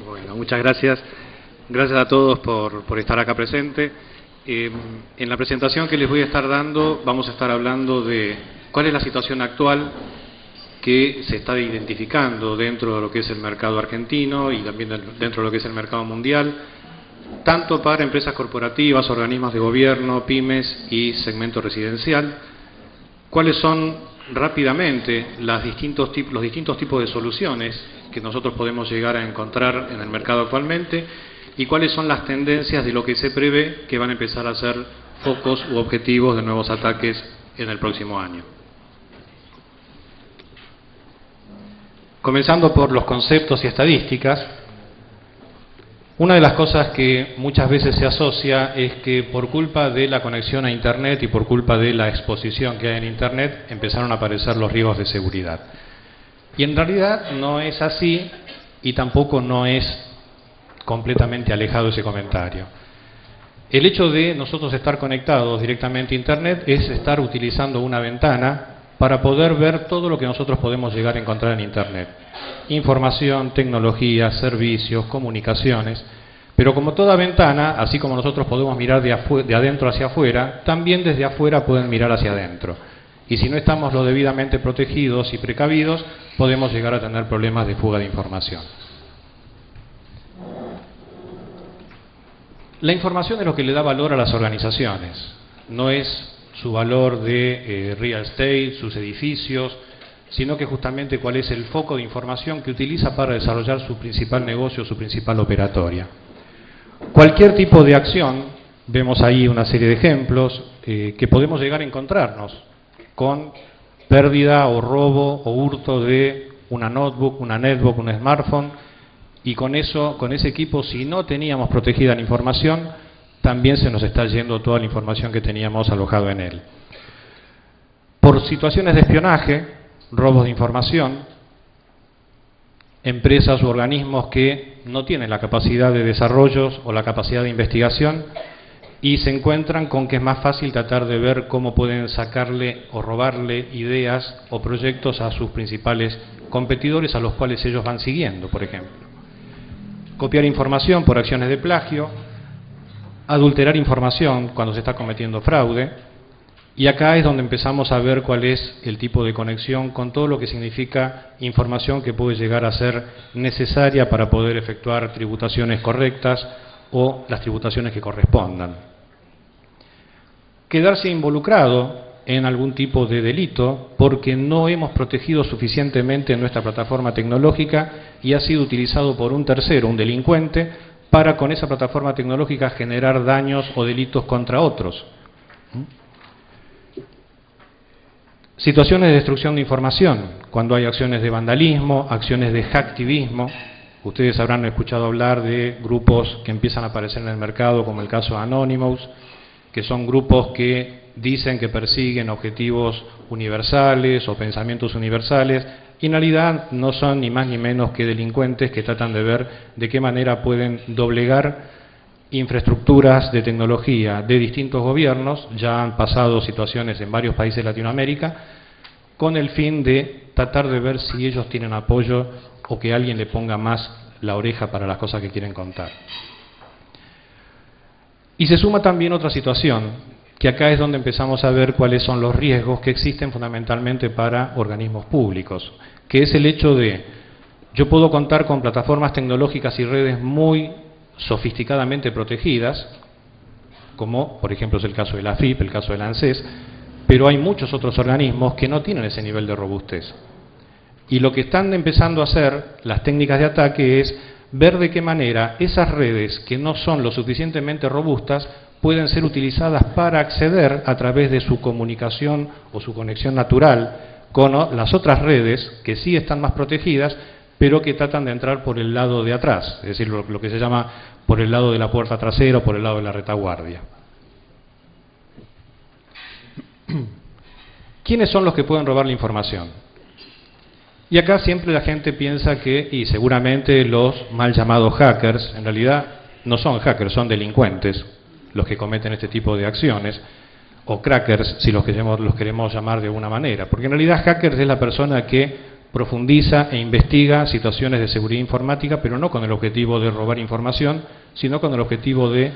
Bueno, muchas gracias. Gracias a todos por estar acá presente. En la presentación que les voy a estar dando, vamos a estar hablando de cuál es la situación actual que se está identificando dentro de lo que es el mercado argentino y también dentro de lo que es el mercado mundial, tanto para empresas corporativas, organismos de gobierno, pymes y segmento residencial. ¿Cuáles son rápidamente los distintos tipos de soluciones que nosotros podemos llegar a encontrar en el mercado actualmente y cuáles son las tendencias de lo que se prevé que van a empezar a ser focos u objetivos de nuevos ataques en el próximo año? Comenzando por los conceptos y estadísticas, una de las cosas que muchas veces se asocia es que por culpa de la conexión a Internet y por culpa de la exposición que hay en Internet empezaron a aparecer los riesgos de seguridad. Y en realidad no es así y tampoco no es completamente alejado ese comentario. El hecho de nosotros estar conectados directamente a Internet es estar utilizando una ventana para poder ver todo lo que nosotros podemos llegar a encontrar en Internet. Información, tecnología, servicios, comunicaciones. Pero como toda ventana, así como nosotros podemos mirar de adentro hacia afuera, también desde afuera pueden mirar hacia adentro. Y si no estamos lo debidamente protegidos y precavidos, podemos llegar a tener problemas de fuga de información. La información es lo que le da valor a las organizaciones. No es su valor de real estate, sus edificios, sino que justamente cuál es el foco de información que utiliza para desarrollar su principal negocio, su principal operatoria. Cualquier tipo de acción, vemos ahí una serie de ejemplos, que podemos llegar a encontrarnos con pérdida o robo o hurto de una notebook, una netbook, un smartphone, y con ese equipo, si no teníamos protegida la información, también se nos está yendo toda la información que teníamos alojado en él. Por situaciones de espionaje, robos de información, empresas u organismos que no tienen la capacidad de desarrollos o la capacidad de investigación y se encuentran con que es más fácil tratar de ver cómo pueden sacarle o robarle ideas o proyectos a sus principales competidores a los cuales ellos van siguiendo, por ejemplo. Copiar información por acciones de plagio, adulterar información cuando se está cometiendo fraude, y acá es donde empezamos a ver cuál es el tipo de conexión con todo lo que significa información que puede llegar a ser necesaria para poder efectuar tributaciones correctas o las tributaciones que correspondan. Quedarse involucrado en algún tipo de delito porque no hemos protegido suficientemente nuestra plataforma tecnológica y ha sido utilizado por un tercero, un delincuente, para con esa plataforma tecnológica generar daños o delitos contra otros. Situaciones de destrucción de información, cuando hay acciones de vandalismo, acciones de hacktivismo. Ustedes habrán escuchado hablar de grupos que empiezan a aparecer en el mercado, como el caso de Anonymous, que son grupos que dicen que persiguen objetivos universales o pensamientos universales, y en realidad no son ni más ni menos que delincuentes que tratan de ver de qué manera pueden doblegar infraestructuras de tecnología de distintos gobiernos. Ya han pasado situaciones en varios países de Latinoamérica con el fin de tratar de ver si ellos tienen apoyo o que alguien le ponga más la oreja para las cosas que quieren contar. Y se suma también otra situación, que acá es donde empezamos a ver cuáles son los riesgos que existen fundamentalmente para organismos públicos, que es el hecho de, yo puedo contar con plataformas tecnológicas y redes muy sofisticadamente protegidas, como por ejemplo es el caso de la AFIP, el caso del ANSES, pero hay muchos otros organismos que no tienen ese nivel de robustez. Y lo que están empezando a hacer las técnicas de ataque es ver de qué manera esas redes que no son lo suficientemente robustas pueden ser utilizadas para acceder a través de su comunicación o su conexión natural con las otras redes que sí están más protegidas, pero que tratan de entrar por el lado de atrás, es decir, lo que se llama por el lado de la puerta trasera o por el lado de la retaguardia. ¿Quiénes son los que pueden robar la información? Y acá siempre la gente piensa que, y seguramente los mal llamados hackers, en realidad no son hackers, son delincuentes los que cometen este tipo de acciones, o crackers, si los queremos llamar de alguna manera, porque en realidad hackers es la persona que profundiza e investiga situaciones de seguridad informática, pero no con el objetivo de robar información, sino con el objetivo de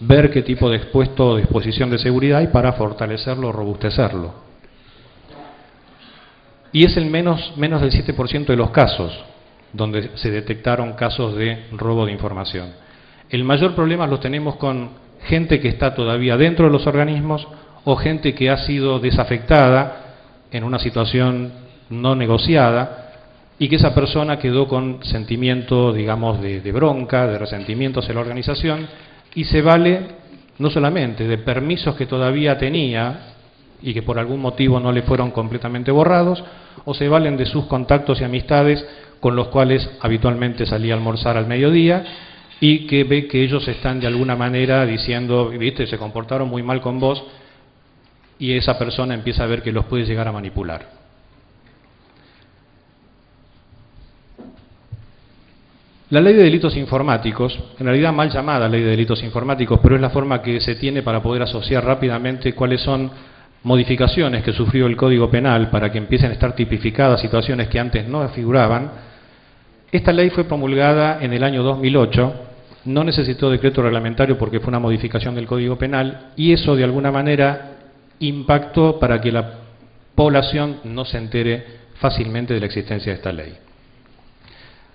ver qué tipo de expuesto o de exposición de seguridad hay para fortalecerlo o robustecerlo. Y es el menos del 7% de los casos donde se detectaron casos de robo de información. El mayor problema lo tenemos con gente que está todavía dentro de los organismos o gente que ha sido desafectada en una situación no negociada y que esa persona quedó con sentimiento, digamos, de bronca, de resentimiento hacia la organización y se vale no solamente de permisos que todavía tenía y que por algún motivo no le fueron completamente borrados, o se valen de sus contactos y amistades con los cuales habitualmente salía a almorzar al mediodía y que ve que ellos están de alguna manera diciendo, viste, se comportaron muy mal con vos, y esa persona empieza a ver que los puede llegar a manipular. La ley de delitos informáticos, en realidad mal llamada ley de delitos informáticos, pero es la forma que se tiene para poder asociar rápidamente cuáles son modificaciones que sufrió el Código Penal para que empiecen a estar tipificadas situaciones que antes no figuraban. Esta ley fue promulgada en el año 2008, no necesitó decreto reglamentario porque fue una modificación del Código Penal y eso de alguna manera impactó para que la población no se entere fácilmente de la existencia de esta ley.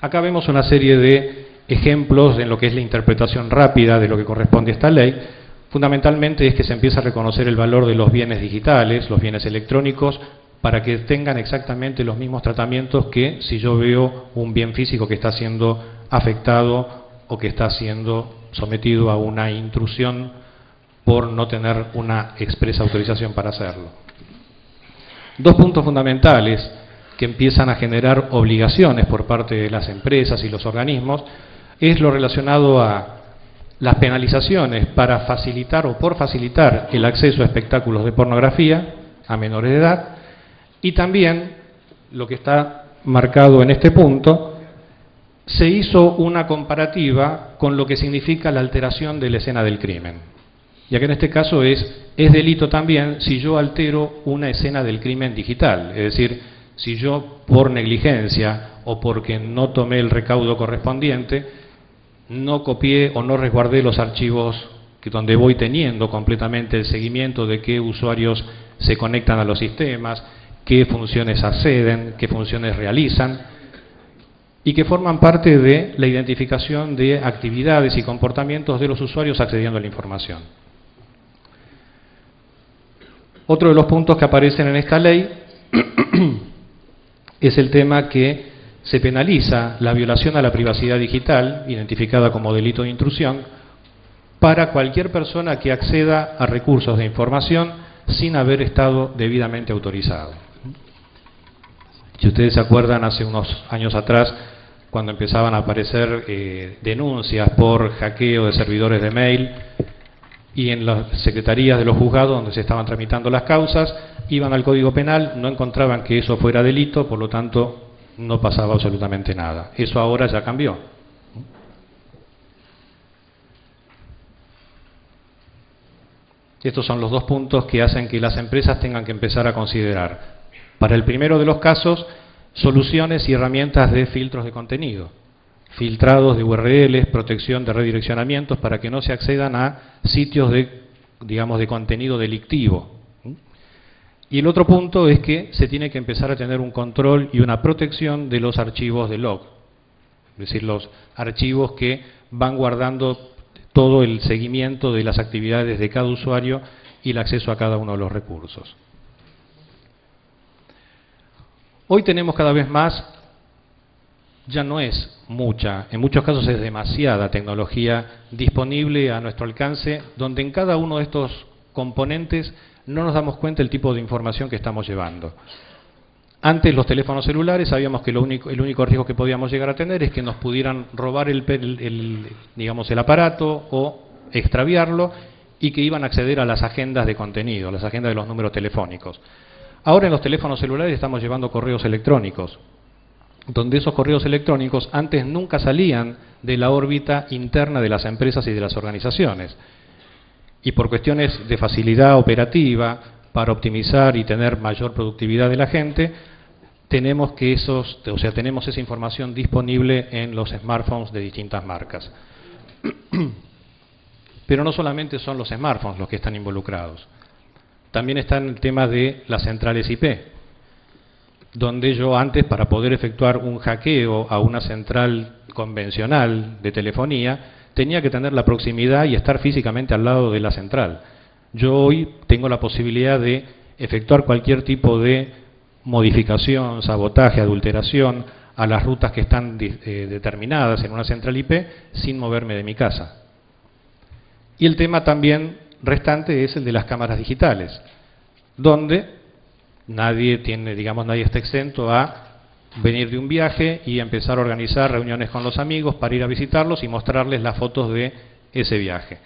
Acá vemos una serie de ejemplos en lo que es la interpretación rápida de lo que corresponde a esta ley. Fundamentalmente es que se empieza a reconocer el valor de los bienes digitales, los bienes electrónicos, para que tengan exactamente los mismos tratamientos que si yo veo un bien físico que está siendo afectado o que está siendo sometido a una intrusión por no tener una expresa autorización para hacerlo. Dos puntos fundamentales que empiezan a generar obligaciones por parte de las empresas y los organismos es lo relacionado a las penalizaciones para facilitar o por facilitar el acceso a espectáculos de pornografía a menores de edad y también, lo que está marcado en este punto, se hizo una comparativa con lo que significa la alteración de la escena del crimen. Ya que en este caso es delito también si yo altero una escena del crimen digital, es decir, si yo por negligencia o porque no tomé el recaudo correspondiente, no copié o no resguardé los archivos donde voy teniendo completamente el seguimiento de qué usuarios se conectan a los sistemas, qué funciones acceden, qué funciones realizan, y que forman parte de la identificación de actividades y comportamientos de los usuarios accediendo a la información. Otro de los puntos que aparecen en esta ley es el tema que se penaliza la violación a la privacidad digital, identificada como delito de intrusión, para cualquier persona que acceda a recursos de información sin haber estado debidamente autorizado. Si ustedes se acuerdan, hace unos años atrás, cuando empezaban a aparecer denuncias por hackeo de servidores de mail, y en las secretarías de los juzgados donde se estaban tramitando las causas, iban al Código Penal, no encontraban que eso fuera delito, por lo tanto no pasaba absolutamente nada. Eso ahora ya cambió. Estos son los dos puntos que hacen que las empresas tengan que empezar a considerar, para el primero de los casos, soluciones y herramientas de filtros de contenido, filtrados de URLs, protección de redireccionamientos para que no se accedan a sitios de, digamos, de contenido delictivo. Y el otro punto es que se tiene que empezar a tener un control y una protección de los archivos de log, es decir, los archivos que van guardando todo el seguimiento de las actividades de cada usuario y el acceso a cada uno de los recursos. Hoy tenemos cada vez más, ya no es mucha, en muchos casos es demasiada tecnología disponible a nuestro alcance, donde en cada uno de estos componentes no nos damos cuenta del tipo de información que estamos llevando. Antes los teléfonos celulares sabíamos que el único riesgo que podíamos llegar a tener es que nos pudieran robar digamos, el aparato o extraviarlo y que iban a acceder a las agendas de contenido, a las agendas de los números telefónicos. Ahora en los teléfonos celulares estamos llevando correos electrónicos, donde esos correos electrónicos antes nunca salían de la órbita interna de las empresas y de las organizaciones. Y por cuestiones de facilidad operativa, para optimizar y tener mayor productividad de la gente, tenemos tenemos esa información disponible en los smartphones de distintas marcas. Pero no solamente son los smartphones los que están involucrados. También está el tema de las centrales IP, donde yo antes, para poder efectuar un hackeo a una central convencional de telefonía, tenía que tener la proximidad y estar físicamente al lado de la central. Yo hoy tengo la posibilidad de efectuar cualquier tipo de modificación, sabotaje, adulteración a las rutas que están determinadas en una central IP sin moverme de mi casa. Y el tema también restante es el de las cámaras digitales, donde nadie está exento a venir de un viaje y empezar a organizar reuniones con los amigos para ir a visitarlos y mostrarles las fotos de ese viaje.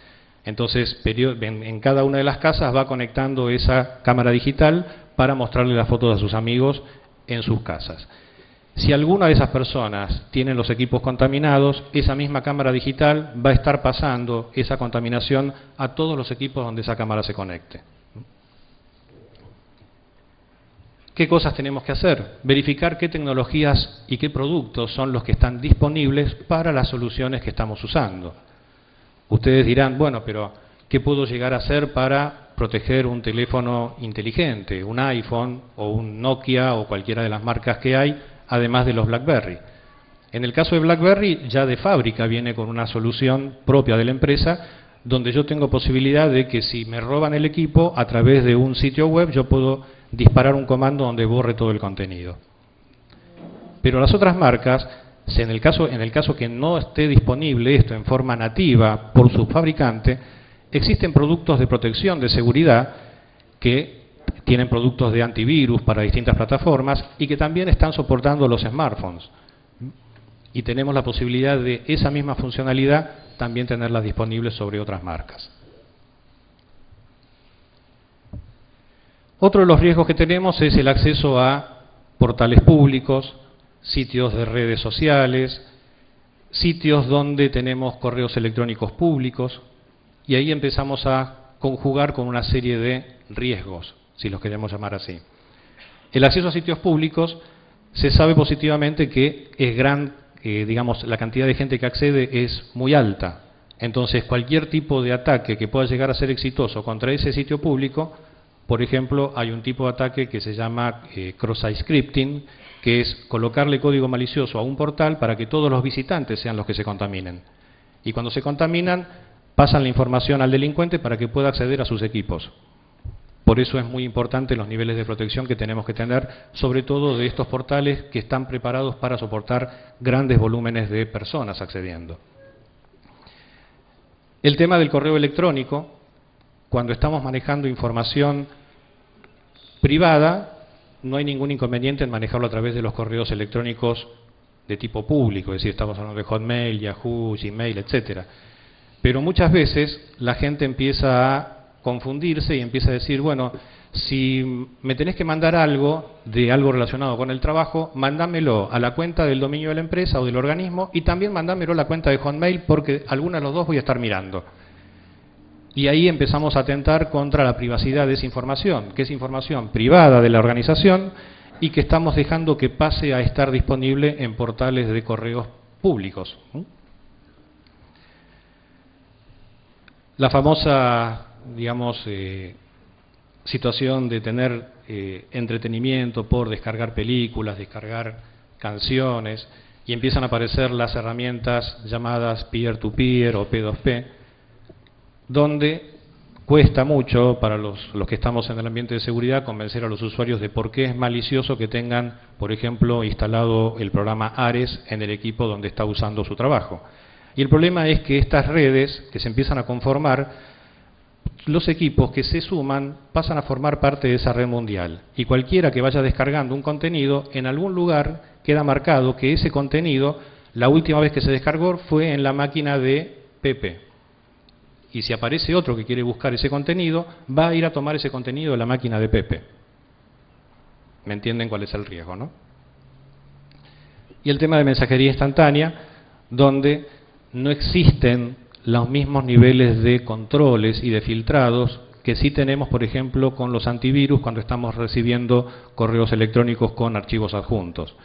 Entonces, en cada una de las casas va conectando esa cámara digital para mostrarle las fotos a sus amigos en sus casas. Si alguna de esas personas tiene los equipos contaminados, esa misma cámara digital va a estar pasando esa contaminación a todos los equipos donde esa cámara se conecte. ¿Qué cosas tenemos que hacer? Verificar qué tecnologías y qué productos son los que están disponibles para las soluciones que estamos usando. Ustedes dirán, bueno, pero ¿qué puedo llegar a hacer para proteger un teléfono inteligente, un iPhone o un Nokia o cualquiera de las marcas que hay, además de los BlackBerry? En el caso de BlackBerry, ya de fábrica viene con una solución propia de la empresa, donde yo tengo posibilidad de que si me roban el equipo, a través de un sitio web, yo puedo disparar un comando donde borre todo el contenido. Pero las otras marcas, en el caso que no esté disponible esto en forma nativa por su fabricante, existen productos de protección de seguridad que tienen productos de antivirus para distintas plataformas y que también están soportando los smartphones. Y tenemos la posibilidad de esa misma funcionalidad también tenerla disponible sobre otras marcas. Otro de los riesgos que tenemos es el acceso a portales públicos, sitios de redes sociales, sitios donde tenemos correos electrónicos públicos, y ahí empezamos a conjugar con una serie de riesgos, si los queremos llamar así. El acceso a sitios públicos se sabe positivamente que es la cantidad de gente que accede es muy alta. Entonces, cualquier tipo de ataque que pueda llegar a ser exitoso contra ese sitio público, por ejemplo, hay un tipo de ataque que se llama cross-site scripting, que es colocarle código malicioso a un portal para que todos los visitantes sean los que se contaminen. Y cuando se contaminan, pasan la información al delincuente para que pueda acceder a sus equipos. Por eso es muy importante los niveles de protección que tenemos que tener, sobre todo de estos portales que están preparados para soportar grandes volúmenes de personas accediendo. El tema del correo electrónico, cuando estamos manejando información privada, no hay ningún inconveniente en manejarlo a través de los correos electrónicos de tipo público, es decir, estamos hablando de Hotmail, Yahoo, Gmail, etcétera. Pero muchas veces la gente empieza a confundirse y empieza a decir, bueno, si me tenés que mandar algo de algo relacionado con el trabajo, mándamelo a la cuenta del dominio de la empresa o del organismo y también mándamelo a la cuenta de Hotmail porque alguna de los dos voy a estar mirando. Y ahí empezamos a atentar contra la privacidad de esa información, que es información privada de la organización y que estamos dejando que pase a estar disponible en portales de correos públicos. La famosa, situación de tener entretenimiento por descargar películas, descargar canciones, y empiezan a aparecer las herramientas llamadas peer-to-peer o P2P, donde cuesta mucho para los que estamos en el ambiente de seguridad convencer a los usuarios de por qué es malicioso que tengan, por ejemplo, instalado el programa Ares en el equipo donde está usando su trabajo. Y el problema es que estas redes que se empiezan a conformar, los equipos que se suman pasan a formar parte de esa red mundial. Y cualquiera que vaya descargando un contenido, en algún lugar queda marcado que ese contenido, la última vez que se descargó fue en la máquina de Pepe. Y si aparece otro que quiere buscar ese contenido, va a ir a tomar ese contenido de la máquina de Pepe. ¿Me entienden cuál es el riesgo, no? Y el tema de mensajería instantánea, donde no existen los mismos niveles de controles y de filtrados que sí tenemos, por ejemplo, con los antivirus cuando estamos recibiendo correos electrónicos con archivos adjuntos.